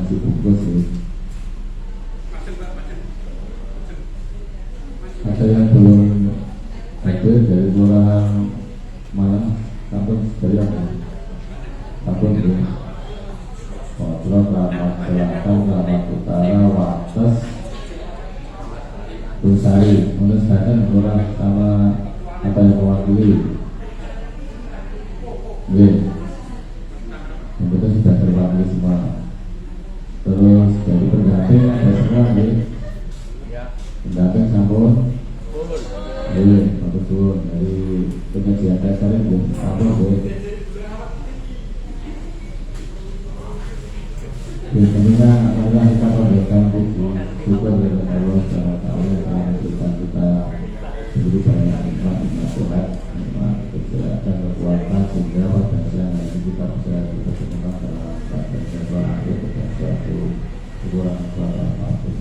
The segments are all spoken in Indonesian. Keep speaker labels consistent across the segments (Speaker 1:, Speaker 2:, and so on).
Speaker 1: nasi bungkus ini. Ada yang belum hadir dari orang Malang, kampung dari apa? Kampung ini. Kontrol Kramat Selatan, Kramat Utara, Wates, Tusari. Menurut saya orang sama apa yang mewakili. Yang betul sudah terpanggil semua. Terus dari pendamping ada semua pendamping sampun. Betul dari pengajian dasar itu sampun. Biasanya adalah kita memberikan syukur kepada Allah SWT yang telah memberikan kita begitu banyak nikmat Tuhan, nikmat kesehatan, kekuatan, sehingga pada siang hari kita bisa berkenan dalam keadaan sehat akhir dan suatu kekurangan suara apapun.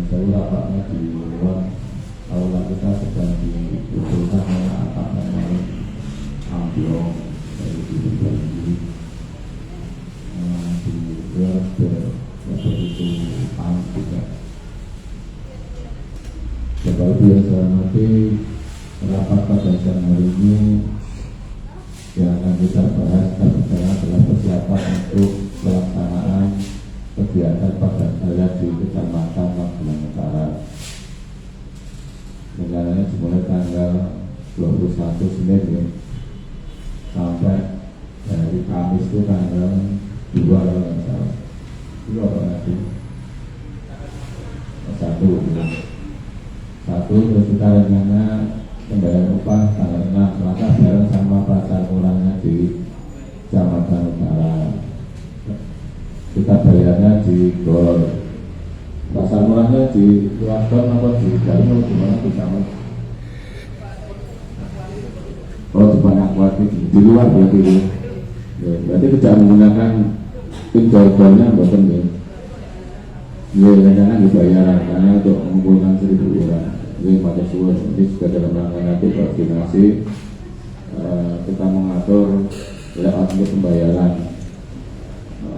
Speaker 1: Saya rapatnya di luar aula kita sedang diusulkan oleh atap dan malam ambiong dari diri di luar begitu panas juga. Bapak Ibu yang saya hormati, rapat pada siang hari ini yang akan kita bahas adalah persiapan untuk pelaksanaan kegiatan padat karya di Kecamatan Magelang Utara. Rencananya dimulai tanggal 21 Senin ya, sampai hari Kamis itu tanggal 2 kalau nggak salah. 2 apa nanti? 1 terus kita rencana pembayaran upah tanggal 6 maka bareng sama pasar murahnya di Kecamatan Utara. Kita bayarnya di Gor. Pasar murahnya di luar Gor atau di dalam gimana di sana? Oh di Panakwat di luar berarti ya. Berarti tidak menggunakan pin Gor-Gornya bukan ya? Ya rencana dibayaran karena untuk mengumpulkan 1.000 orang. Ini pada suara ini juga dalam rangka nanti koordinasi kita mengatur layout untuk pembayaran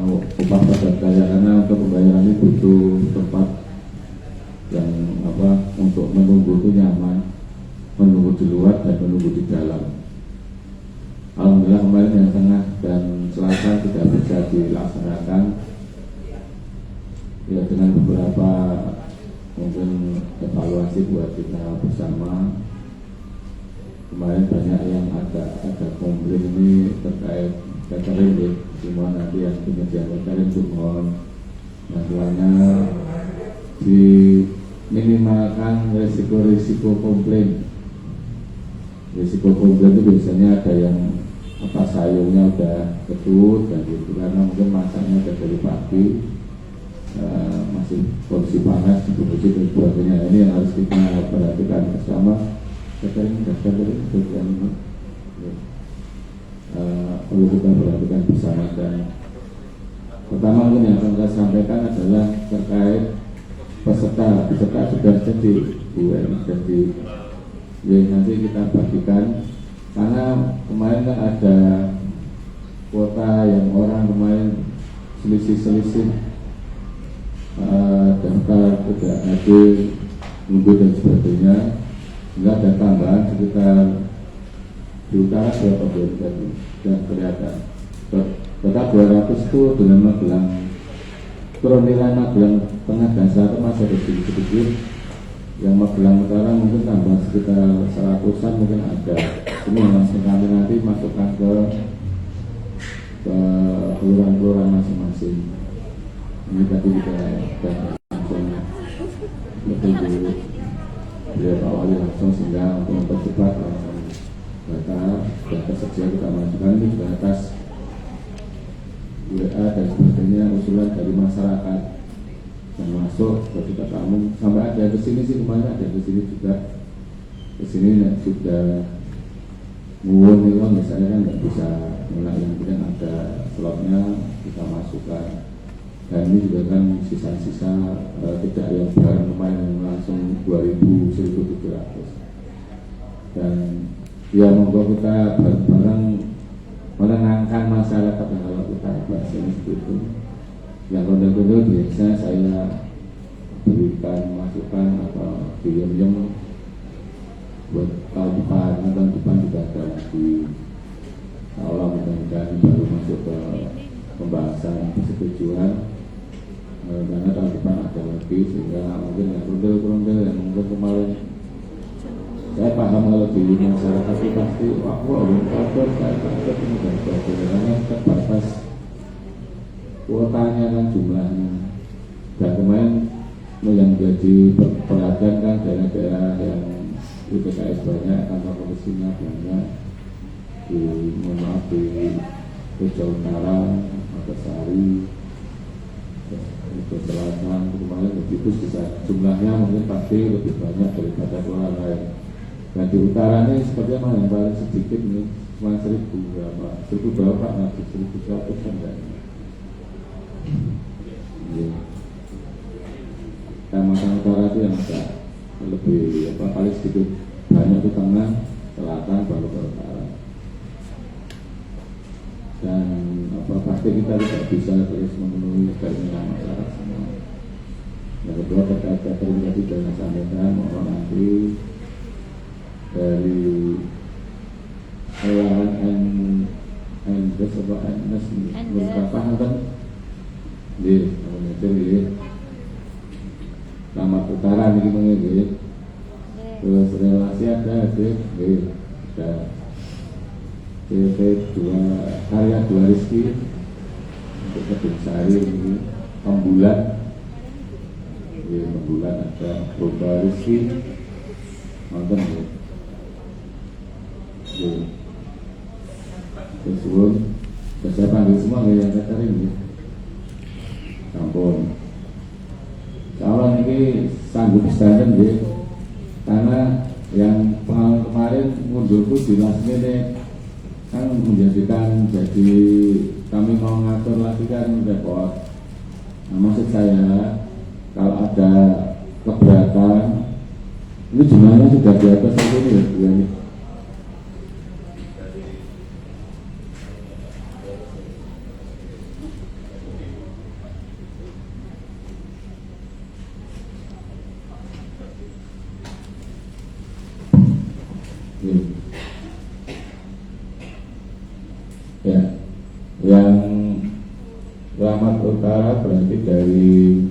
Speaker 1: upah padat karya karena untuk pembayaran ini butuh tempat yang untuk menunggu itu nyaman, menunggu di luar dan menunggu di dalam. Alhamdulillah kemarin yang tengah dan selasa tidak bisa dilaksanakan ya dengan beberapa mungkin evaluasi buat kita bersama. Kemarin banyak yang ada komplain ini terkait catering ya, semua nanti yang penyediaan catering mohon bantuannya diminimalkan risiko komplain. Risiko komplain itu biasanya ada yang sayurnya udah ketut dan gitu karena mungkin masaknya udah dari pagi. Masih kondisi panas, distribusi dan sebagainya. Ini yang harus kita perhatikan bersama. Catering perlu kita perhatikan bersama. Dan pertama mungkin yang akan saya sampaikan adalah terkait peserta sudah jadi UN jadi yang nanti kita bagikan karena kemarin kan ada kuota yang orang kemarin selisih daftar tidak hadir nunggu dan sebagainya, sehingga ada tambahan sekitar di utara berapa tadi dan kelihatan total 200 itu dengan Magelang turun nilai Magelang tengah dan selatan masih ada sedikit yang Magelang Utara mungkin tambah sekitar 100-an mungkin ada. Ini yang kami nanti masukkan ke kelurahan-kelurahan masing-masing. Ini tadi kita langsung bertemu beliau Pak Wali langsung sehingga untuk mempercepat langsung data dan tersedia kita masukkan ini juga atas WA dan sebagainya usulan dari masyarakat yang masuk ke kita tamu sampai ada ke sini sih kemarin ada ke sini juga ke sini sudah nguwun misalnya kan nggak bisa mulai yang penting ada slotnya kita masukkan. Dan ini juga kan sisa-sisa tidak yang barang kemarin yang langsung 1.700 dan ya monggo kita bareng-bareng menenangkan masyarakat kalau kita bahasanya seperti itu yang ronda-ronda biasanya saya berikan masukan atau diem-diem buat tahun depan juga ada lagi. Allah mudah-mudahan baru masuk ke pembahasan persetujuan, karena tahun depan ada lagi, sehingga mungkin yang ronda-ronda yang mungkin kemarin saya paham kalau di masyarakat itu pasti wah kabar saya kabar ini dan sebagainya, karena terbatas kuotanya kan jumlahnya. Dan kemarin yang jadi perhatian kan daerah-daerah yang IPKS banyak, kantor komisinya banyak, di Pulau Utara, Makassari, Pulau Selatan, kemarin lebih bisa jumlahnya mungkin pasti lebih banyak daripada orang lain. Dan di utara ini seperti apa yang paling sedikit nih, cuma 1.000 berapa, 1.000 berapa, nanti 1.100 kan enggak. Ya. Kecamatan utara itu yang agak lebih paling sedikit banyak di tengah, selatan, baru ke utara. Dan pasti kita tidak bisa terus memenuhi keinginan masyarakat semua. Yang kedua terkait komunikasi dengan sampaikan mohon nanti dari Endes berapa kan di Selamat Utara ini mengenai terus relasi ada CV2 karya 2 Rizki untuk Kedung Sari ini Rembulan ada Roda Rizki nonton terus saya panggil semua yang saya ini sampun kalau ini sanggup sedang karena yang pengalaman kemarin mundurku di last minute kan menjadikan jadi kami mau ngatur lagi kan repot. Nah, maksud saya kalau ada keberatan ini jumlahnya sudah di atas ini ya Bu ini. Ya, yang Selamat Utara berarti dari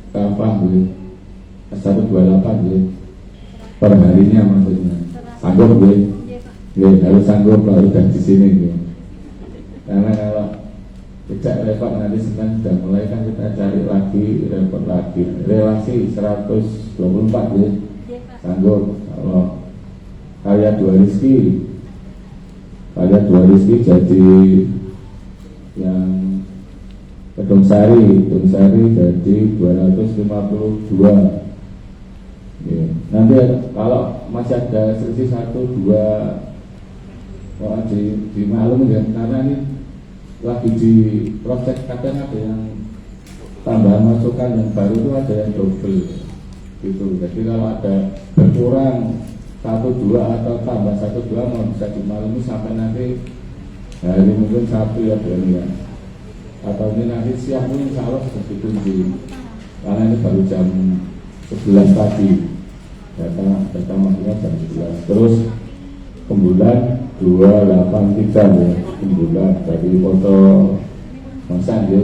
Speaker 1: Kampang 128 per harinya maksudnya sanggup harus sanggup kalau udah di sini karena kalau tidak repot nanti sekarang sudah mulai kan kita cari lagi repot lagi relasi 124 sanggup. Kalau karya 2 Rizki jadi yang Kedung Sari jadi 252 ya. Nanti kalau masih ada selisih 1-2 di maklum ya, karena ini lagi di proses kadang ada yang tambahan masukan yang baru itu ada yang double gitu. Jadi kalau ada berkurang 1-2 atau tambah 1-2 mau bisa dimaklumi sampai nanti hari mungkin Sabtu ya Bu ya. Atau ini nanti siang ini insya Allah sudah dikunci karena ini baru jam 11 pagi data maksudnya jam 11. Terus Rembulan 283 ya Rembulan dari foto Masan ya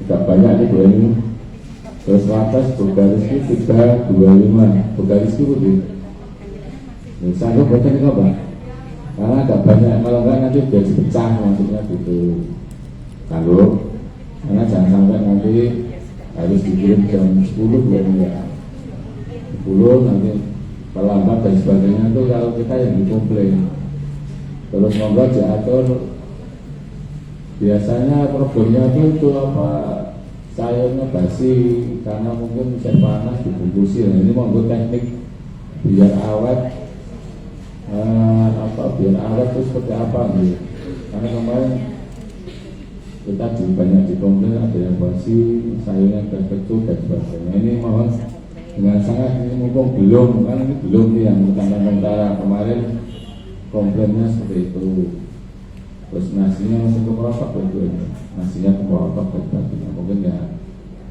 Speaker 1: tidak banyak nih Bu ini. Terus lantas Boga Rizki 325 Boga Rizki putih sanggup buatan ini apa? Karena agak banyak, kalau enggak nanti biar dipecah maksudnya gitu sanggup, karena jangan sampai nanti harus dikirim jam 10 ya 10 nanti terlambat dan sebagainya itu kalau kita yang dikomplain. Terus monggo diatur biasanya problemnya itu sayurnya basi karena mungkin musim panas dibungkusi. Nah, ini monggo teknik biar awet biar awet itu seperti apa gitu. Karena kemarin kita banyak dikomplain ada yang basi, sayurnya kecut dan sebagainya. Ini mohon dengan sangat ini mumpung belum kan ini belum nih yang Kecamatan Utara kemarin komplainnya seperti itu. terus nasinya masih kemerotok dua-duanya, nasinya kemerotok dan sebagainya. Mungkin ya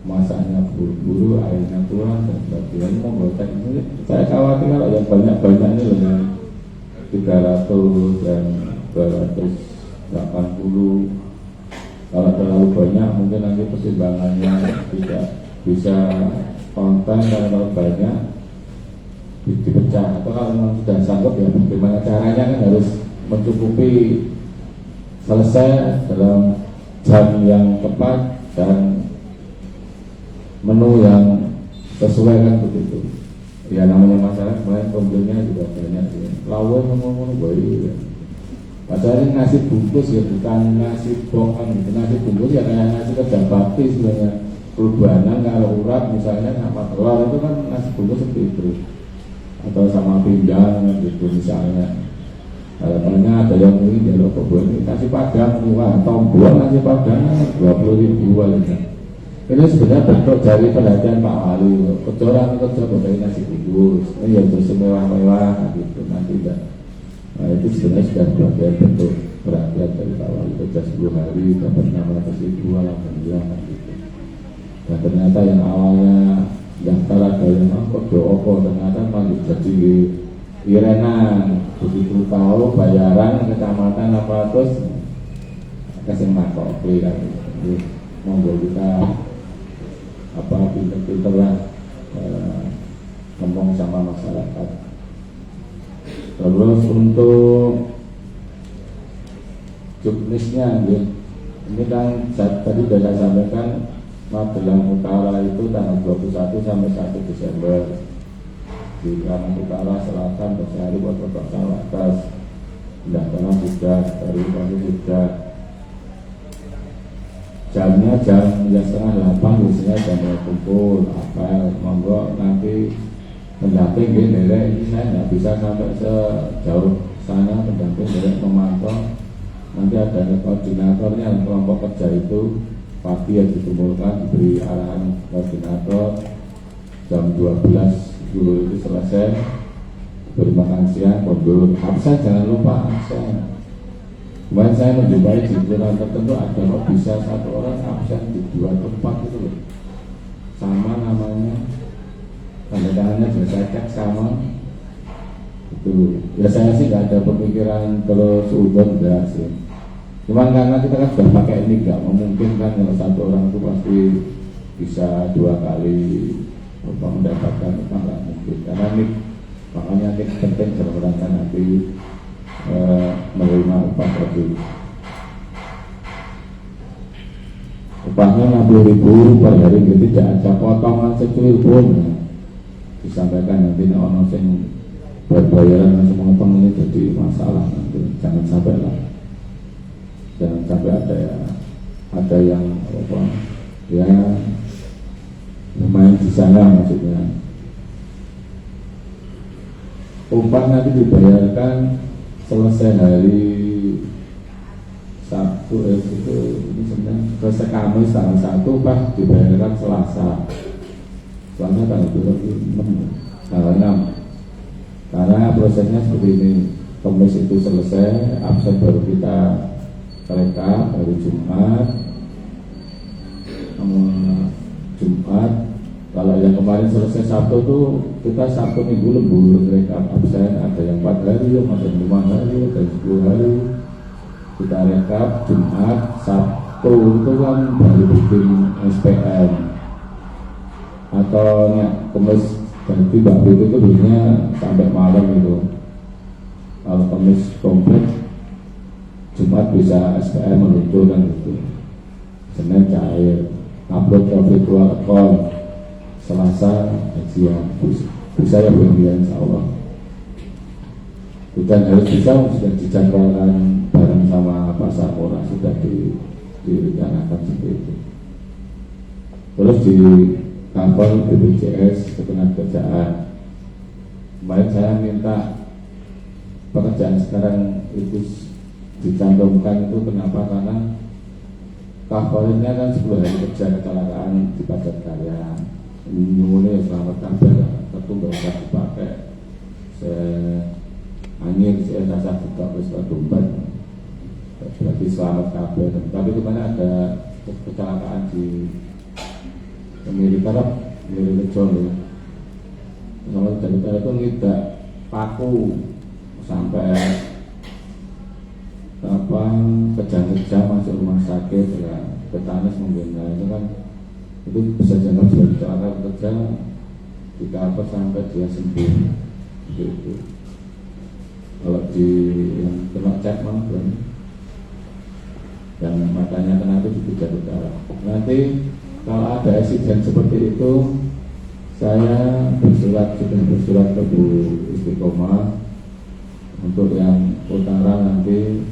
Speaker 1: masaknya buru-buru, airnya kurang dan sebagainya. Mau buatan ini saya khawatir kalau yang banyak-banyak ini loh, yang 300 dan 280, kalau terlalu banyak mungkin nanti pertimbangannya tidak bisa konten. Karena kalau banyak dipecah, atau kalau memang sudah sanggup ya bagaimana caranya, kan harus mencukupi selesai dalam jam yang tepat dan menu yang sesuai, kan begitu ya. Namanya masalah kemarin komplainnya juga banyak ya, lawan ngomong baik ya. Padahal nasi bungkus ya bukan nasi bohong gitu. Nasi bungkus ya kayak nasi kerja bakti sebenarnya. Perubahan kalau urap misalnya sama telur itu kan nasi bungkus seperti itu, atau sama pindang gitu misalnya. Harapannya ada yang ingin jalur kebun nasi padang, wah tombol nasi padang 20.000 aja. Ini sebenarnya bentuk dari perhatian Pak Wali. Kecoran kerja pakai nasi bungkus, ini ya terus mewah-mewah gitu nanti dah. Nah itu sebenarnya sudah sebagai bentuk perhatian dari Pak Wali. Kerja 10 hari dapat 600.000, alhamdulillah gitu. Dan ternyata yang awalnya daftar ada yang kok dooko, ternyata malah jadi irenan. Begitu tahu bayaran kecamatan 600 kasih makopi kan. Jadi monggo kita pinter-pinter lah ngomong sama masyarakat. Terus untuk juknisnya ini kan tadi sudah saya sampaikan, Magelang Utara itu tanggal 21 sampai 1 Desember. Di Kampung Utara Selatan Bersari Kota Sawakas, pendaftaran sudah, dari kami sudah. Jamnya jam 7:30 biasanya jamnya kumpul apel. Monggo nanti pendamping dari ini, saya nggak bisa sampai sejauh sana, pendamping dari memantau. Nanti ada koordinatornya, kelompok kerja itu pagi yang dikumpulkan, diberi arahan koordinator. Jam 12 dulu itu selesai, beri makan siang, mundur. Absen jangan lupa absen. Kemarin saya menjumpai di lingkungan tertentu ada kok bisa satu orang absen di 2 tempat itu loh. Sama namanya, tanda tangannya sudah saya cek sama. Itu ya saya sih nggak ada pemikiran terus udon enggak sih. Cuman karena kita kan sudah pakai ini nggak memungkinkan kalau satu orang itu pasti bisa 2 kali mendapatkan upah, nggak mungkin. Karena ini makanya ini penting dalam rangka nanti menerima upah tadi. Upahnya 60.000 per hari, jadi tidak ada potongan secuil pun. Disampaikan nanti ono sing berbayaran langsung mengotong, ini jadi masalah nanti. Jangan sampai lah, jangan sampai ada yang ya main di sana maksudnya. Upah nanti dibayarkan selesai hari Sabtu itu ini sebenarnya selesai Kamis tanggal 1, upah dibayarkan Selasa tanggal 26, tanggal 6. Karena prosesnya seperti ini, Kamis itu selesai, absen baru kita rekap hari Jumat. Kalau yang kemarin selesai Sabtu tuh kita Sabtu Minggu lembur rekap absen, ada yang 4 hari, ada yang 5 hari, ada yang 10 hari. Kita rekap Jumat, Sabtu itu kan baru bikin SPM atau Kamis. Jadi Mbak itu biasanya sampai malam itu. Kalau Kamis komplit, Jumat bisa SPM menunjukkan gitu. Senin cair, upload ke virtual account. Selasa gajian, bisa ya belum ya, insya Allah. Dan harus bisa sudah dijadwalkan bareng sama Pak Sapora, sudah direncanakan seperti itu. Terus di kantor BPJS Ketenagakerjaan, kemarin saya minta pekerjaan sekarang itu dicantumkan itu. Kenapa? Karena favoritnya kan 10 hari kerja kecelakaan di padat karya. Ini selamat kabel, tentu nggak usah dipakai. Saya angin, saya rasa buka besar dompet. berarti selamat kabar. Tapi kemana ada kecelakaan di Kemiri Tarap, Kemiri Rejo ya. Kalau dari Tarap itu tidak paku sampai kejang-kejang masuk rumah sakit ya, tetanus mungkin. Nah itu kan itu bisa jangka sebagai kecelakaan kerja jika sampai dia sembuh gitu. Kalau di yang kena cek mah yang matanya kena itu juga berdarah. Nanti kalau ada eksiden seperti itu, saya sudah bersurat ke Bu Istiqomah untuk yang utara nanti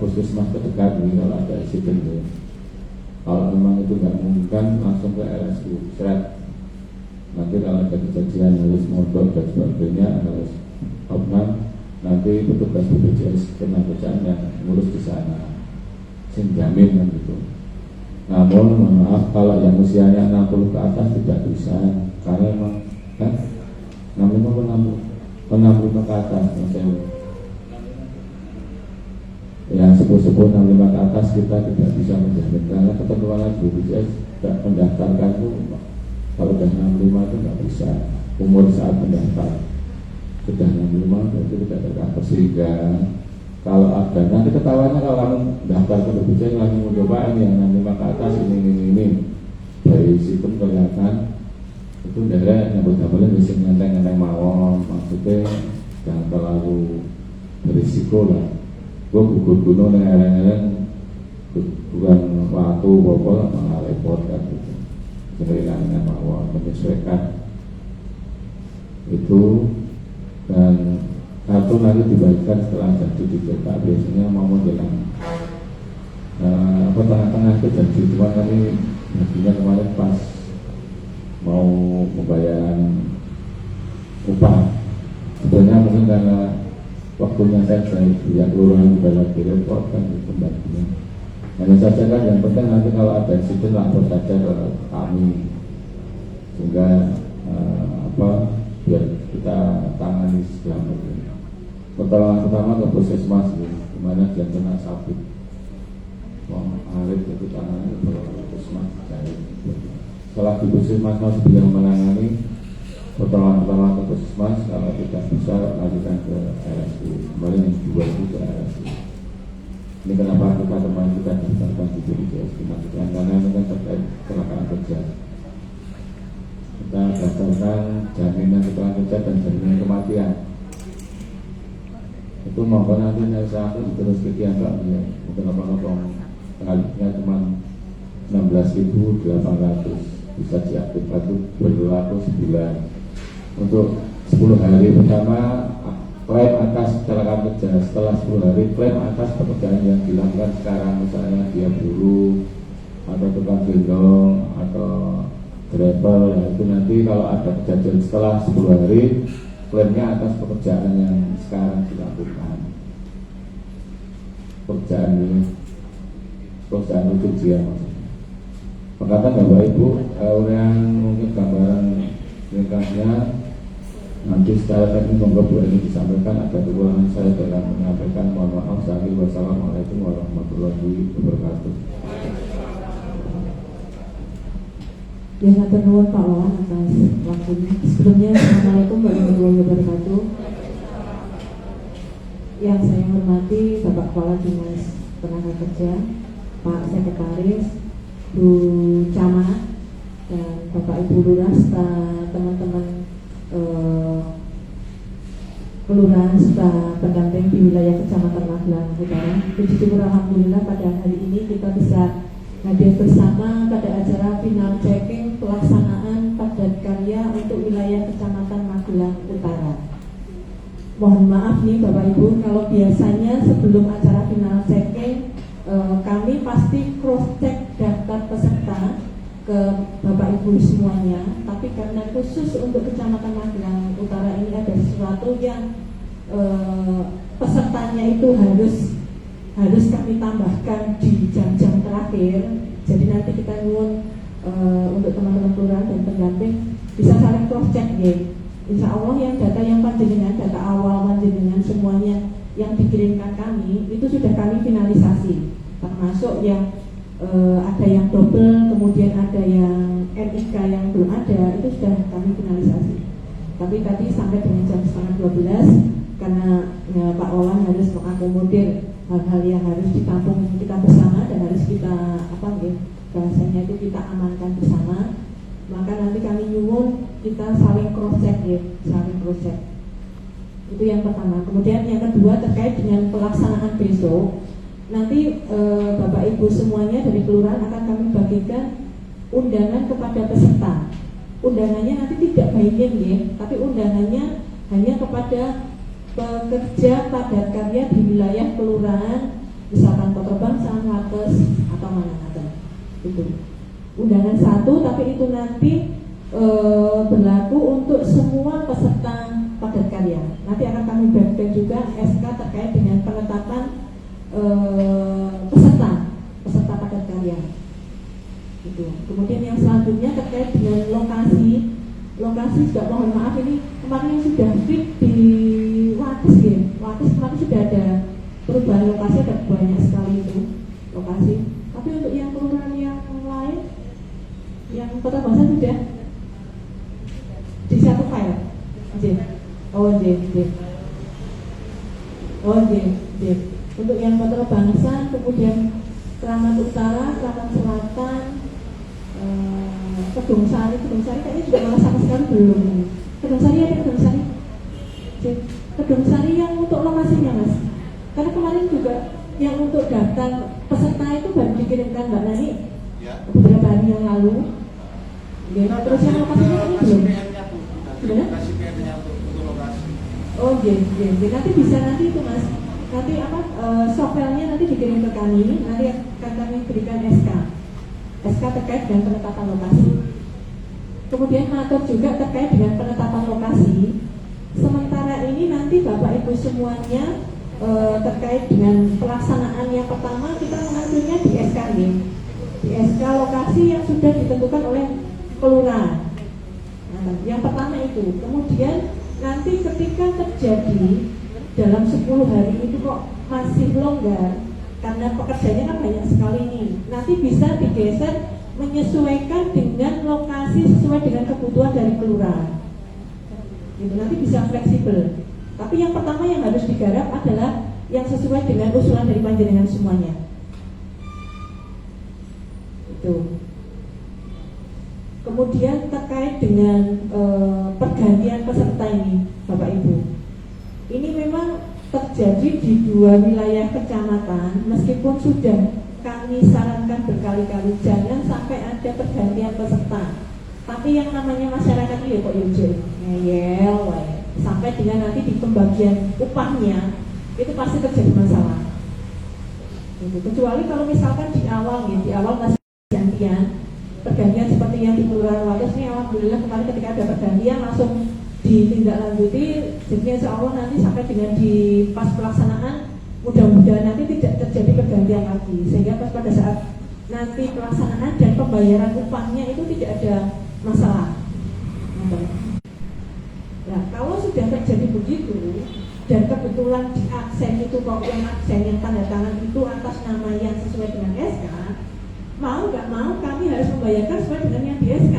Speaker 1: puskesmas terdekat kalau ada eksiden ya. Kalau memang itu nggak mungkin langsung ke RSU seret. Nanti kalau ada kejadian harus mondok dan sebagainya harus opnam, nanti petugas BPJS Ketenagakerjaan yang ngurus di sana, sing jamin kan gitu. Namun mohon maaf kalau yang usianya 60 ke atas tidak bisa, karena memang kan 65 ke atas maksudnya. Yang sepuh-sepuh 65 ke atas kita tidak bisa menjamin karena ketentuan BPJS tidak mendaftarkan itu kalau sudah 65 itu nggak bisa umur saat mendaftar sudah 65 berarti tidak tercover, sehingga kalau ada nanti ketawanya kalau kamu daftar ke BPJS lagi mau coba ini yang 65 ke atas ini dari situ kelihatan itu daerah yang boleh bisa ngenteng mawon, maksudnya jangan terlalu berisiko lah. Gue gugur gunung dengan bukan waktu bobol malah repot kan gitu. Dengan mawon menyesuaikan itu, dan kartu nanti dibagikan setelah jadi dicetak, biasanya mau menjelang tengah-tengah itu jadi, cuma kami baginya kemarin pas mau pembayaran upah. Sebenarnya mungkin karena waktunya saya lihat kelurahan juga lagi repot kan pembaginya. Hanya saja kan yang penting nanti kalau ada insiden lapor saja ke kami, sehingga biar kita tangani selanjutnya. Pertolongan pertama ke puskesmas, dimana dia kena sabit. Wong alit itu tangannya ke puskesmas. Setelah di puskesmas sudah menangani pertolongan ke puskesmas, kalau tidak bisa lanjutkan ke RSU. Kemarin yang dua itu ke RSU. Ini kenapa teman kita daftarkan di BPJS Ketenagakerjaan, karena ini kan terkait kecelakaan kerja. Kita daftarkan jaminan kecelakaan kerja dan jaminan kematian. Itu mohon nanti saya akan terus kegiatan ya, mungkin apa-apa kalinya cuma 16.800 bisa diaktifkan, itu berlaku sebulan. Untuk 10 hari pertama klaim atas kecelakaan kerja, setelah 10 hari klaim atas pekerjaan yang dilakukan sekarang, misalnya dia buruh atau tukang gendong atau driver, ya itu nanti kalau ada kejadian setelah 10 hari klaimnya atas pekerjaan yang sekarang dilakukan. Pekerjaan itu dia maksudnya. Pengatakan Bapak Ibu, yang mungkin gambaran ringkasnya nanti secara teknis monggo Bu ini disampaikan. Ada kekurangan saya dalam menyampaikan, mohon maaf. Wassalamualaikum warahmatullahi wabarakatuh.
Speaker 2: Ya, hatur nuwun Pak Wawan atas waktunya. Sebelumnya Assalamualaikum warahmatullahi wabarakatuh. Yang saya hormati Bapak Kepala Dinas Tenaga Kerja, Pak Sekretaris, Bu Camat, dan Bapak Ibu Lurah serta teman-teman kelurahan serta pendamping di wilayah Kecamatan Magelang Utara. Puji syukur alhamdulillah pada hari ini kita bisa hadir bersama pada acara final checking pelaksanaan padat karya untuk wilayah Kecamatan Magelang Utara. Mohon maaf nih Bapak Ibu, kalau biasanya sebelum acara final checking kami pasti cross check daftar peserta ke Bapak Ibu semuanya, tapi karena khusus untuk Kecamatan Magelang Utara ini ada sesuatu yang pesertanya itu harus kami tambahkan di jam-jam terakhir. Jadi nanti kita nyuwun untuk teman-teman kelurahan dan pendamping bisa saling cross check ya. Insya Allah yang data yang panjenengan, data awal panjenengan semuanya yang dikirimkan kami itu sudah kami finalisasi, termasuk yang ada yang double, kemudian ada yang NIK yang belum ada, itu sudah kami finalisasi. Tapi tadi sampai dengan jam 11:30 karena ya, Pak Wawan harus mengakomodir hal-hal yang harus ditampung kita bersama dan harus kita bahasanya itu kita amankan bersama. Maka nanti kami nyuwun kita saling cross check ya, saling cross check. Itu yang pertama. Kemudian yang kedua terkait dengan pelaksanaan besok. Nanti Bapak Ibu semuanya dari kelurahan akan kami bagikan undangan kepada peserta. Undangannya nanti tidak binding ya, tapi undangannya hanya kepada pekerja padat karya di wilayah kelurahan, misalkan Kota Bangsa, Wates atau mana-mana. Itu undangan satu, tapi itu nanti berlaku untuk semua peserta padat karya. Nanti akan kami bagikan juga SK terkait dengan penetapan peserta padat karya. Itu. Kemudian yang selanjutnya terkait dengan lokasi juga mohon maaf ini kemarin yang sudah fit di Wates ya. Wates kemarin sudah ada perubahan lokasi, ada banyak sekali itu lokasi. Tapi untuk yang kelurahan yang lain, yang Kota Bangsa sudah di satu file. Untuk yang Kota Bangsa, kemudian Keramat Utara, Keramat Selatan, Kedung Sari kayaknya juga malah sama sekali belum. Kedung Sari yang untuk lokasinya Mas. Karena kemarin juga yang untuk daftar peserta itu baru dikirimkan Mbak Nani beberapa hari yang lalu. Ya, terus yang lokasinya ini belum. Sudah? Oh iya. Nanti bisa nanti itu Mas. Nanti softwarenya nanti dikirim ke kami. Nanti akan kami berikan SK terkait dengan penetapan lokasi. Kemudian mengatur juga terkait dengan penetapan lokasi. Sementara ini nanti Bapak Ibu semuanya terkait dengan pelaksanaan yang pertama kita mengaturnya di SK ini, di SK lokasi yang sudah ditentukan oleh kelurahan. Nah, yang pertama itu. Kemudian nanti ketika terjadi dalam 10 hari itu kok masih longgar karena pekerjaannya kan banyak sekali nih, nanti bisa digeser menyesuaikan dengan lokasi sesuai dengan kebutuhan dari kelurahan. Gitu, nanti bisa fleksibel. Tapi yang pertama yang harus digarap adalah yang sesuai dengan usulan dari panjenengan semuanya. Itu. Kemudian terkait dengan pergantian peserta ini, Bapak Ibu. Ini memang terjadi di 2 wilayah kecamatan, meskipun sudah kami sarankan berkali-kali jangan sampai ada pergantian peserta. Tapi yang namanya masyarakat ini kok ngeyel, sampai dengan nanti di pembagian upahnya itu pasti terjadi masalah. Kecuali kalau misalkan di awal masih pergantian seperti yang di Kelurahan Wates ini, alhamdulillah kemarin ketika ada pergantian langsung ditindaklanjuti. Jadi insya Allah nanti sampai dengan di pas pelaksanaan mudah-mudahan nanti tidak terjadi pergantian lagi, sehingga pada saat nanti pelaksanaan dan pembayaran upahnya itu tidak ada masalah. Nah, kalau sudah terjadi begitu dan kebetulan di aksen itu kok yang aksen yang tanda tangan itu atas nama yang sesuai dengan SK, mau nggak mau kami harus membayarkan sesuai dengan yang di SK.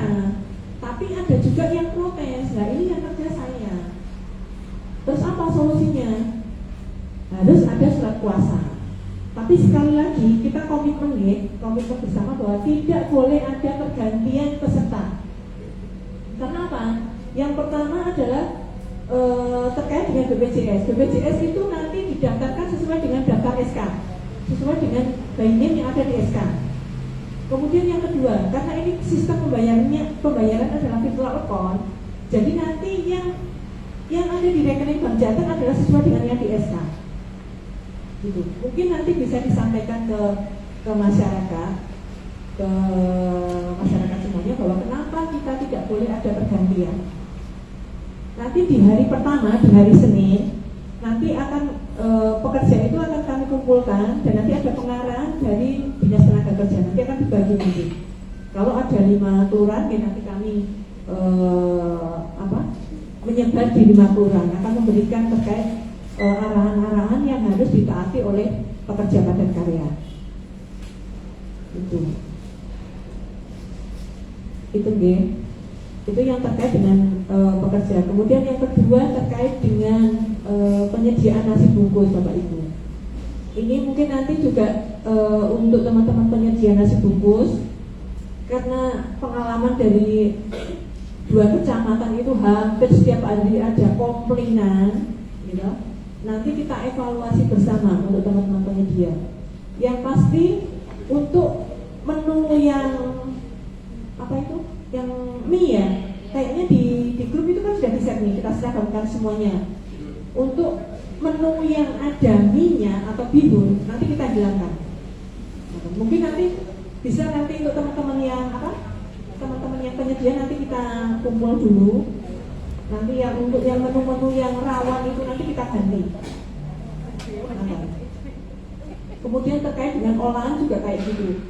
Speaker 2: Tapi ada juga yang protes. Nah, ini yang kerja saya. Terus apa solusinya? Harus ada surat kuasa. Tapi sekali lagi kita komitmen bersama bahwa tidak boleh ada pergantian peserta. Karena apa? Yang pertama adalah terkait dengan BPJS. BPJS itu nanti didaftarkan sesuai dengan daftar SK, sesuai dengan by name yang ada di SK. Kemudian yang kedua, karena ini sistem pembayaran adalah virtual account, jadi nanti yang ada di rekening bank Jateng adalah sesuai dengan yang di SK. Gitu. Mungkin nanti bisa disampaikan ke masyarakat, semuanya bahwa kenapa kita tidak boleh ada pergantian. Nanti di hari pertama, di hari Senin, nanti akan pekerja itu akan kami kumpulkan dan nanti ada pengarahan dari Dinas Tenaga Kerja, nanti akan dibagi nanti. Kalau ada 5 kelurahan, nanti kami menyebar di 5 kelurahan, akan memberikan terkait arahan-arahan yang harus ditaati oleh pekerja padat karya. Itu itu yang terkait dengan pekerja. Kemudian yang kedua terkait dengan penyediaan nasi bungkus, Bapak Ibu. Ini mungkin nanti juga untuk teman-teman penyedia nasi bungkus, karena pengalaman dari 2 kecamatan itu hampir setiap hari ada komplainan, gitu. Nanti kita evaluasi bersama untuk teman-teman penyedia. Yang pasti untuk menu yang yang mie ya, kayaknya di grup itu kan sudah di-set nih, kita seragamkan semuanya. Untuk menu yang ada mie-nya atau bihun nanti kita hilangkan. Mungkin nanti bisa nanti untuk teman-teman yang teman-teman yang penyedia nanti kita kumpul dulu. Nanti yang untuk yang menu-menu yang rawan itu nanti kita ganti. Kemudian terkait dengan olahan juga kayak gitu.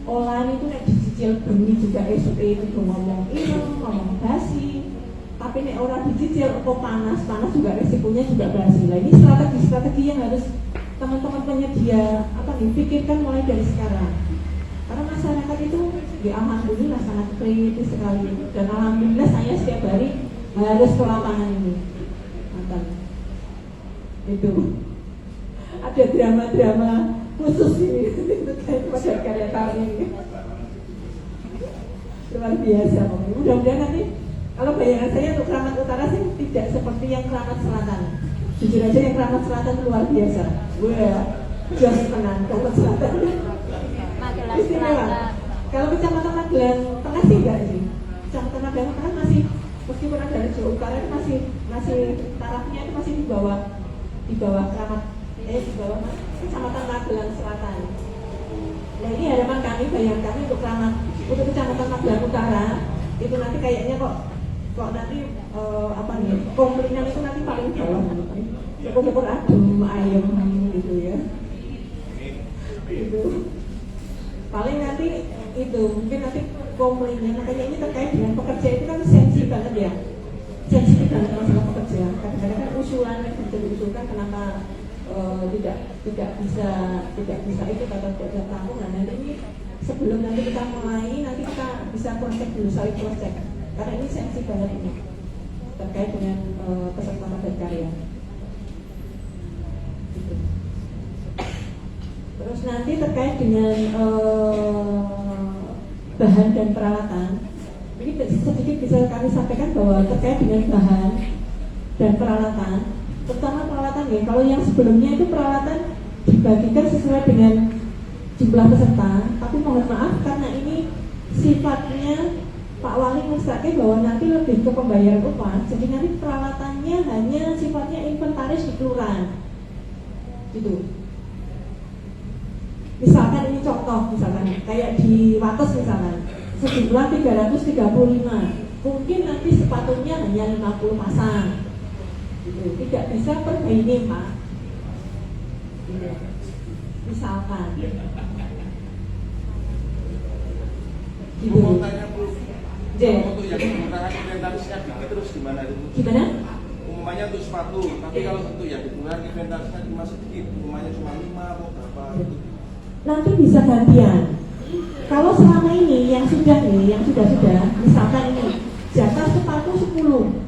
Speaker 2: Olahan itu nek dicicil bengi juga SUP itu ngomong ireng, ngomong basi. Tapi nek orang dicicil kok panas juga resikonya juga basi. Nah, ini strategi yang harus teman-teman penyedia pikirkan mulai dari sekarang. Karena masyarakat itu alhamdulillah sangat kritis sekali, dan alhamdulillah saya setiap hari harus ke lapangan ini. Itu ada drama-drama khusus ini terkait padat karya tahun ini. Luar biasa. Mudah-mudahan nanti kalau bayangan saya untuk Keramat Utara sih tidak seperti yang Keramat Selatan. Jujur aja yang Keramat Selatan luar biasa. Jos tenang Keramat Selatan. Istimewa. Kalau Kecamatan Magelang Tengah sih enggak sih. Kecamatan Magelang Tengah masih, meskipun ada Rejo Utara itu masih tarafnya itu masih di bawah Keramat di bawah Kecamatan Magelang Selatan. Nah, ini harapan kami, bayangan kami untuk Kecamatan Magelang Utara itu nanti kayaknya kok nanti komplainan itu nanti paling bawah. Syukur-syukur adem ayem gitu ya. Itu paling nanti itu mungkin nanti komplainnya, makanya ini terkait dengan pekerja itu kan sensitif banget ya, sensitif banget masalah pekerja. Kadang-kadang kan usulan yang diusulkan kenapa tidak bisa itu kata tidak tampung. Nah, nanti ini sebelum nanti kita mulai, nanti kita bisa cross check dulu, saling cross check, karena ini sensitif banget ini terkait dengan peserta padat karya. Gitu. Terus nanti terkait dengan bahan dan peralatan, ini sedikit bisa kami sampaikan bahwa terkait dengan bahan dan peralatan, terutama peralatan ya, kalau yang sebelumnya itu peralatan dibagikan sesuai dengan jumlah peserta, tapi mohon maaf karena ini sifatnya Pak Wali mensake bahwa nanti lebih ke pembayaran upah, jadi nanti peralatannya hanya sifatnya inventaris di kelurahan gitu. Misalkan ini contoh, misalkan kayak di Wates misalkan sejumlah 335, mungkin nanti sepatunya hanya 50 pasang gitu. Tidak bisa per ini Pak gitu. Misalkan gitu.
Speaker 3: Mau tanya Bu, untuk yang menggunakan inventarisnya terus gimana itu?
Speaker 2: Gimana?
Speaker 3: Umumnya untuk sepatu, tapi kalau untuk yang digunakan inventarisnya cuma sedikit, umumnya cuma 5 atau berapa gitu.
Speaker 2: Nanti bisa gantian. Kalau selama ini yang sudah, misalkan ini jatah sepatu 10.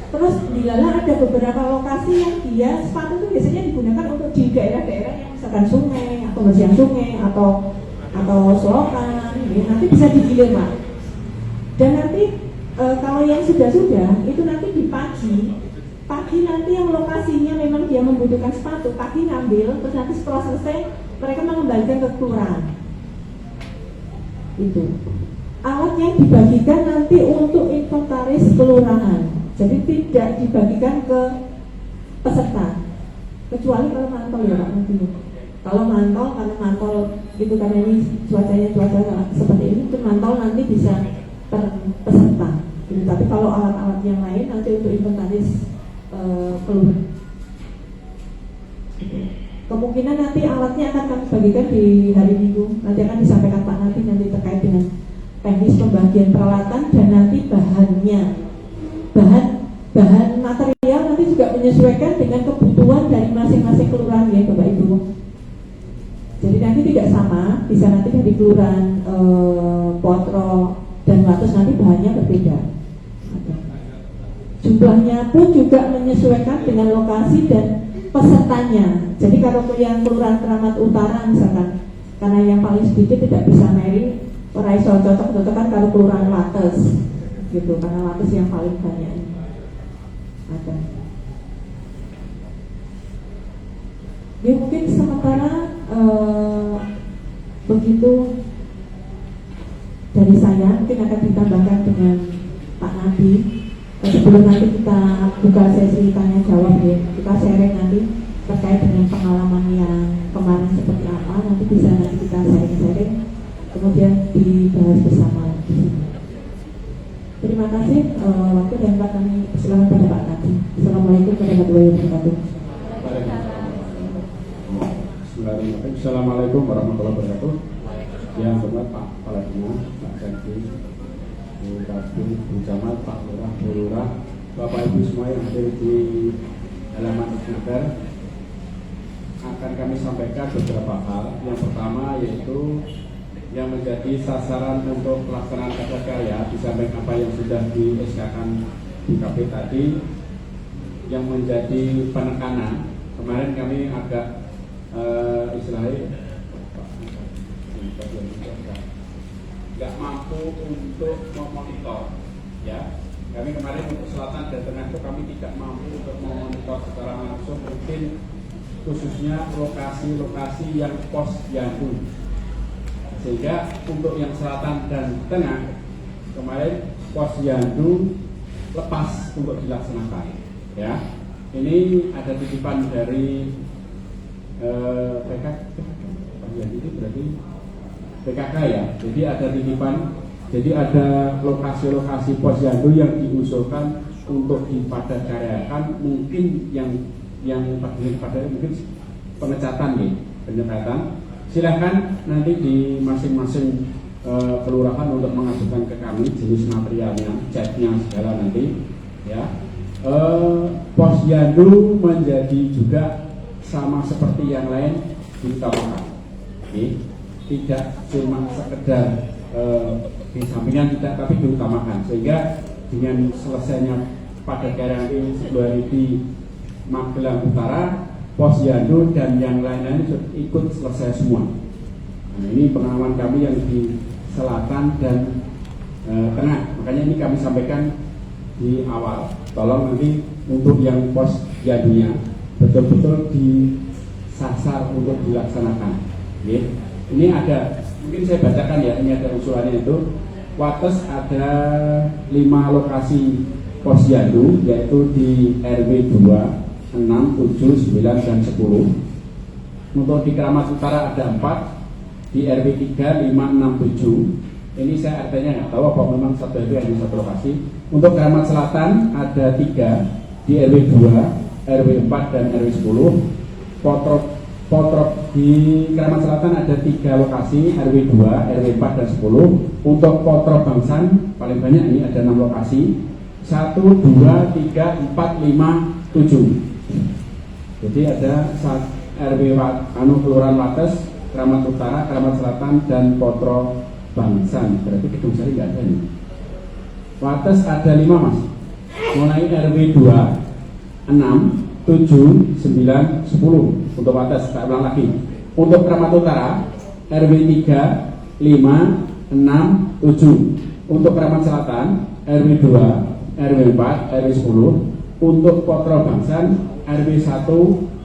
Speaker 2: Terus dilala ada beberapa lokasi yang dia sepatu itu biasanya digunakan untuk di daerah-daerah yang misalkan sungai atau bersihan sungai atau selokan, ya, nanti bisa digilir Pak. Dan nanti kalau yang sudah itu nanti di pagi nanti yang lokasinya memang dia membutuhkan sepatu, pagi ngambil, terus nanti setelah selesai mereka mengembalikan ke kelurahan. Itu alatnya dibagikan nanti untuk inventaris kelurahan, jadi tidak dibagikan ke peserta, kecuali kalau mantau ya Pak nanti. Kalau mantau, karena mantau itu karena ini cuaca seperti ini, itu mantau nanti bisa per peserta. Gitu. Tapi kalau alat-alat yang lain nanti untuk inventaris kelurahan. Kemungkinan nanti alatnya akan kami bagikan di hari Minggu. Nanti akan disampaikan Pak nanti terkait dengan teknis pembagian peralatan dan nanti bahannya, bahan material nanti juga menyesuaikan dengan kebutuhan dari masing-masing kelurahan ya Bapak Ibu. Jadi nanti tidak sama, bisa nanti dari kelurahan Potro dan Wates nanti bahannya berbeda. Jumlahnya pun juga menyesuaikan dengan lokasi dan pesertanya. Jadi kalau yang kelurahan Keramat Utara misalkan, karena yang paling sedikit tidak bisa marrying, ora iso cocok-cocokan kalau kelurahan Wates gitu, karena Wates yang paling banyak ada. Ya mungkin sementara begitu dari saya, mungkin akan ditambahkan dengan Pak Nadi. Sebelum nanti kita buka sesi tanya jawab ya, kita sharing nanti terkait dengan pengalaman yang kemarin seperti apa, nanti bisa nanti kita sharing-sharing, kemudian dibahas bersama. Terima kasih waktu dan Pak kami silakan pada Pak Nadi. Assalamualaikum warahmatullahi wabarakatuh.
Speaker 4: Assalamualaikum warahmatullahi wabarakatuh. Yang hormat Pak Kepala Dinas, Pak Sekdi, Bupati, Bu Camat, Pak Lurah, Bu Lurah, Bapak Ibu semua yang hadir di halaman Isnaker, akan kami sampaikan beberapa hal. Yang pertama yaitu yang menjadi sasaran untuk pelaksanaan kata karya, disampaikan apa yang sudah di-SK-kan di KP tadi, yang menjadi penekanan. Kemarin kami agak istilahnya nggak mampu untuk memonitor, ya. Kami kemarin untuk selatan dan tengah itu kami tidak mampu untuk memonitor secara langsung, mungkin khususnya lokasi-lokasi yang posyandu. Sehingga untuk yang selatan dan tengah kemarin posyandu lepas untuk dilaksanakan, ya. Ini ada titipan dari ini berarti PKK ya. Jadi ada titipan, jadi ada lokasi-lokasi posyandu yang diusulkan untuk dipadatkaryakan, mungkin yang pada mungkin pengecatan nih, penyekatan. Silahkan nanti di masing-masing kelurahan untuk mengajukan ke kami jenis materialnya, catnya segala nanti, ya. Posyandu menjadi juga sama seperti yang lain diutamakan, tidak cuma sekedar di sampingan tidak, tapi diutamakan, sehingga dengan selesainya pada karya ini sebuah hari di Magelang Utara, posyandu dan yang lain-lain ikut selesai semua. Nah, ini pengalaman kami yang di selatan dan tengah, makanya ini kami sampaikan di awal. Tolong nanti untuk yang posyandunya betul-betul disasar untuk dilaksanakan. Ini ada, mungkin saya bacakan ya, ini ada usulannya itu. Wates ada 5 lokasi posyandu, yaitu di RW 2, 6, 7, 9, dan 10. Untuk di Keramat Utara ada 4, di RW 3, 5, 6, 7. Ini saya artinya nggak tahu apa memang satu itu hanya satu lokasi. Untuk Keramat Selatan ada 3, di RW 2, RW 4, dan RW 10. Potrok di Keramat Selatan ada 3 lokasi, RW 2, RW 4, dan 10. Untuk Potrok Bangsan paling banyak, ini ada 6 lokasi, 1, 2, 3, 4, 5, 7. Jadi ada RW Kelurahan Wates, Keramat Utara, Keramat Selatan, dan Potrok Bangsan. Berarti Gedung Sari nggak ada nih. Wates ada 5 mas, mulai RW 2, 6, 7, 9, 10 untuk Wates. Saya ulang lagi. Untuk Keramat Utara RW 3, 5, 6, 7. Untuk Keramat Selatan RW 2, RW 4, RW 10. Untuk Potro Bangsan RW 1,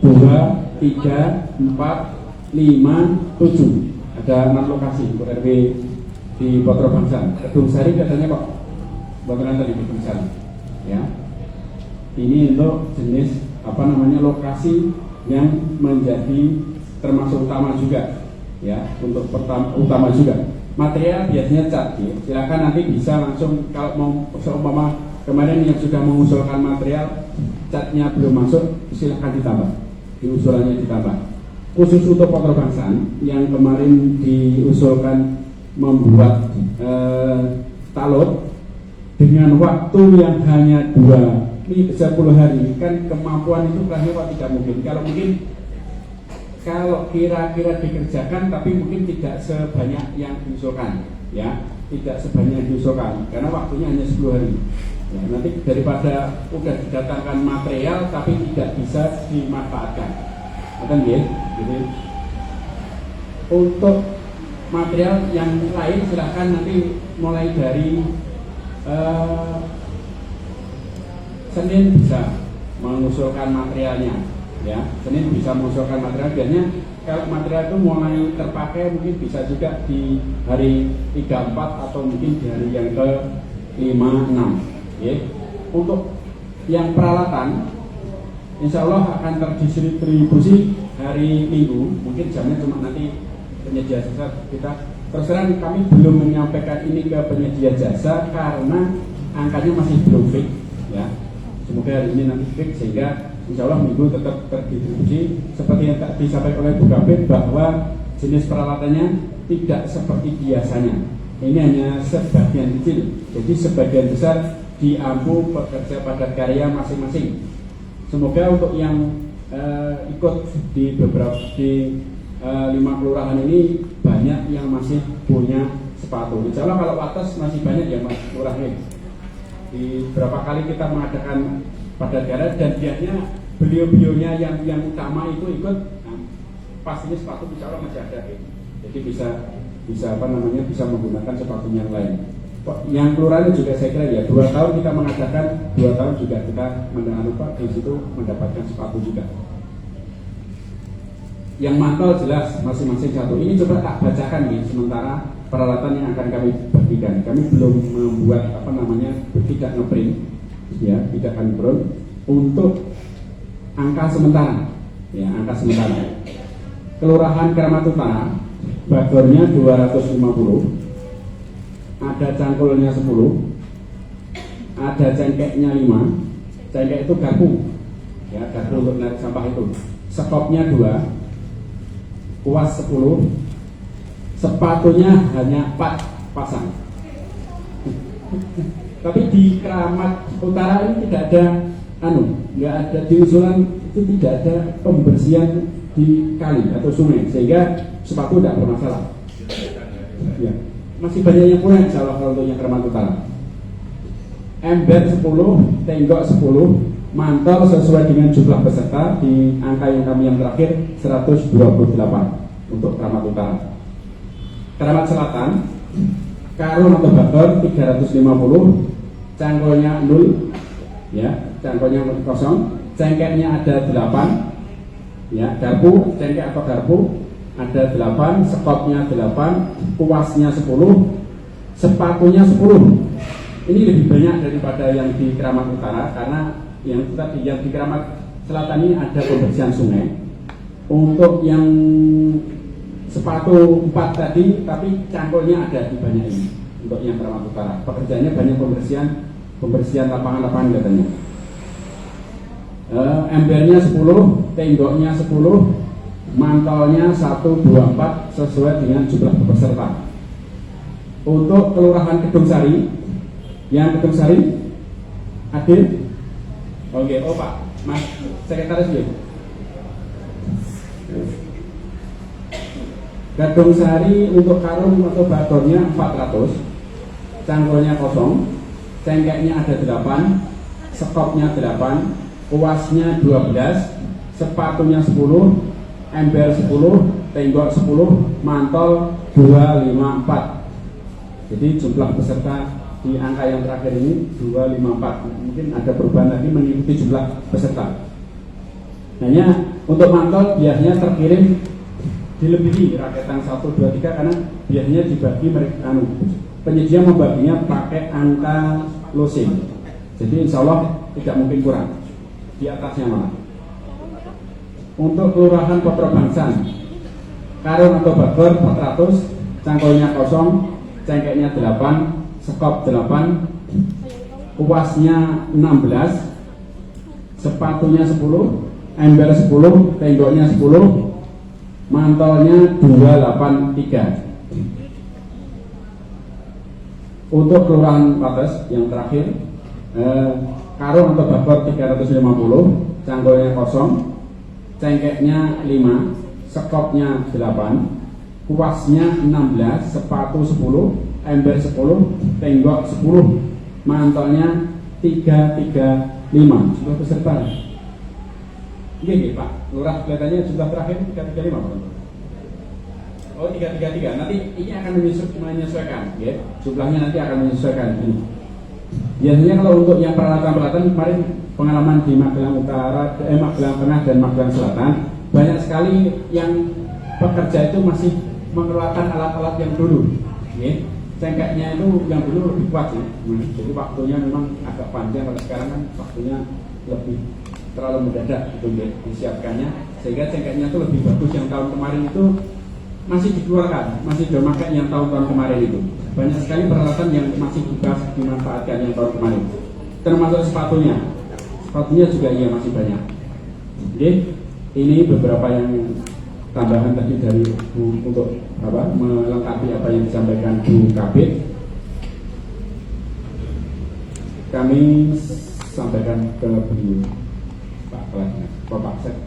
Speaker 4: 2, 3, 4, 5, 7. Ada 6 lokasi untuk RW di Potro Bangsan. Gedung Sari katanya kok bakalan tadi Gedung Sari, ya. Ini untuk jenis lokasi yang menjadi termasuk utama juga, ya. Untuk utama juga. Material biasanya cat, ya. Silakan nanti bisa langsung, kalau mau seumpama kemarin yang sudah mengusulkan material catnya belum masuk, silakan ditambah, diusulannya ditambah. Khusus untuk Potro Bangsan yang kemarin diusulkan membuat talut dengan waktu yang hanya 2 10 hari kan kemampuan itu kan tidak mungkin. Kalau kira-kira dikerjakan tapi mungkin tidak sebanyak yang diusulkan, ya, tidak sebanyak yang diusulkan karena waktunya hanya 10 hari. Ya, nanti daripada udah didatangkan material tapi tidak bisa dimanfaatkan, akan ya. Jadi untuk material yang lain silahkan nanti mulai dari Senin bisa mengusulkan materialnya. Ya, Senin bisa mengusulkan material. Biasanya kalau material itu mulai terpakai mungkin bisa juga di hari 3-4 atau mungkin di hari yang ke 5-6. Ya. Untuk yang peralatan, insya Allah akan terdistribusi hari Minggu. Mungkin jamnya cuma nanti penyedia jasa kita. Terus terang kami belum menyampaikan ini ke penyedia jasa karena angkanya masih belum fix. Ya. Semoga hari ini nanti fix sehingga insya Allah minggu tetap terdistribusi seperti yang tak disampaikan oleh Bu Kabid bahwa jenis peralatannya tidak seperti biasanya. Ini hanya sebagian kecil, jadi sebagian besar diampu pekerja padat karya masing-masing. Semoga untuk yang ikut di beberapa 5 kelurahan ini banyak yang masih punya sepatu. Insya Allah kalau atas masih banyak ya Mas Lurahnya. Di beberapa kali kita mengadakan padat karya dan biasanya beliau-beliaunya yang utama itu ikut, nah, pastinya sepatu insya Allah masih ada, jadi bisa menggunakan sepatu yang lain. Yang kelurahan juga saya kira ya 2 tahun kita mengadakan, 2 tahun juga kita di situ mendapatkan sepatu juga. Yang mantel jelas masing-masing satu. Ini coba tak bacakan nih sementara peralatan yang akan kami bagikan. Kami belum membuat tidak ngeprint, ya, tidak akan print untuk angka sementara, ya, angka sementara. Kelurahan Kramat Utara, bagornya 250, ada cangkulnya 10, ada cengkeknya 5, cengkek itu garpu, ya, garpu untuk menarik sampah itu. Sekopnya 2, kuas 10, sepatunya hanya 4 pasang. Tapi di Kramat Utara ini tidak ada nggak ada di usulan itu tidak ada pembersihan di kali atau sungai sehingga sepatu tidak bermasalah. Ya. Masih banyak yang kurang insya Allah kalau untuk yang Kramat Utara. Ember 10, tenggok 10, mantel sesuai dengan jumlah peserta di angka yang kami yang terakhir 128 untuk Kramat Utara. Kramat Selatan, karung atau bakor 350, cangkulnya 0, ya, cangkulnya kosong, cengkeknya ada 8, ya, garpu, cengkek atau garpu ada 8, sekopnya 8, kuasnya 10, sepatunya 10. Ini lebih banyak daripada yang di Kramat Utara karena yang di Kramat Selatan ini ada pembersihan sungai. Untuk yang sepatu 4 tadi, tapi cangkulnya ada di banyak ini. Untuk yang Kramat Utara, pekerjaannya banyak pembersihan lapangan-lapangan katanya. Embernya 10, tenggoknya 10, mantelnya 124 sesuai dengan jumlah peserta. Untuk Kelurahan Kedung Sari, yang Kedung Sari, Adil, oke, oh Pak, Mas Sekretaris ya. Kedung Sari untuk karung atau bagornya 400, cangkulnya kosong, cengkeknya ada 8, sekopnya 8, kuasnya 12, sepatunya 10, ember 10, tenggok 10, mantel 254. Jadi jumlah peserta di angka yang terakhir ini 254. Mungkin ada perubahan lagi mengikuti jumlah peserta. Hanya untuk mantel biasanya terkirim dilebihi raketan 1, 2, 3 karena biasanya dibagi mereka penyedia membaginya pakai angka losing. Jadi insya Allah tidak mungkin kurang di atasnya malah. Untuk Kelurahan Potro Bangsan, karung atau bagor 400, cangkulnya kosong, cengkeknya 8, sekop 8, kuasnya 16, sepatunya 10, ember 10, tenggoknya 10, mantelnya 283. Untuk Kelurahan Pates yang terakhir, karung atau bakor 350, cangkulnya kosong, cengkeknya 5, sekopnya 8, kuasnya 16, sepatu 10, ember 10, tenggok 10, mantolnya 335. Sudah peserta? Iya Pak, lurah kelihatannya jumlah terakhir 335 Pak. Oh 333, nanti ini akan menyesuaikan, ya. Jumlahnya nanti akan menyesuaikan ini. Biasanya kalau untuk yang peralatan-peralatan kemarin pengalaman di Magelang Utara, Magelang Tengah dan Magelang Selatan, banyak sekali yang pekerja itu masih mengeluarkan alat-alat yang dulu, ya. Cengkeknya itu yang dulu lebih kuat sih, jadi waktunya memang agak panjang. Kalau sekarang kan waktunya lebih terlalu mendadak itu disiapkannya, sehingga cengkeknya itu lebih bagus. Yang tahun kemarin itu masih dikeluarkan, masih dipakai yang tahun-tahun kemarin itu. Banyak sekali peralatan yang masih juga dimanfaatkan yang tahun kemarin, termasuk sepatunya juga iya masih banyak. Oke, ini beberapa yang tambahan tadi dari Bu untuk melengkapi apa yang disampaikan Bu Kabid. Kami sampaikan ke beliau Pak Kelasnya, Bapak Sek.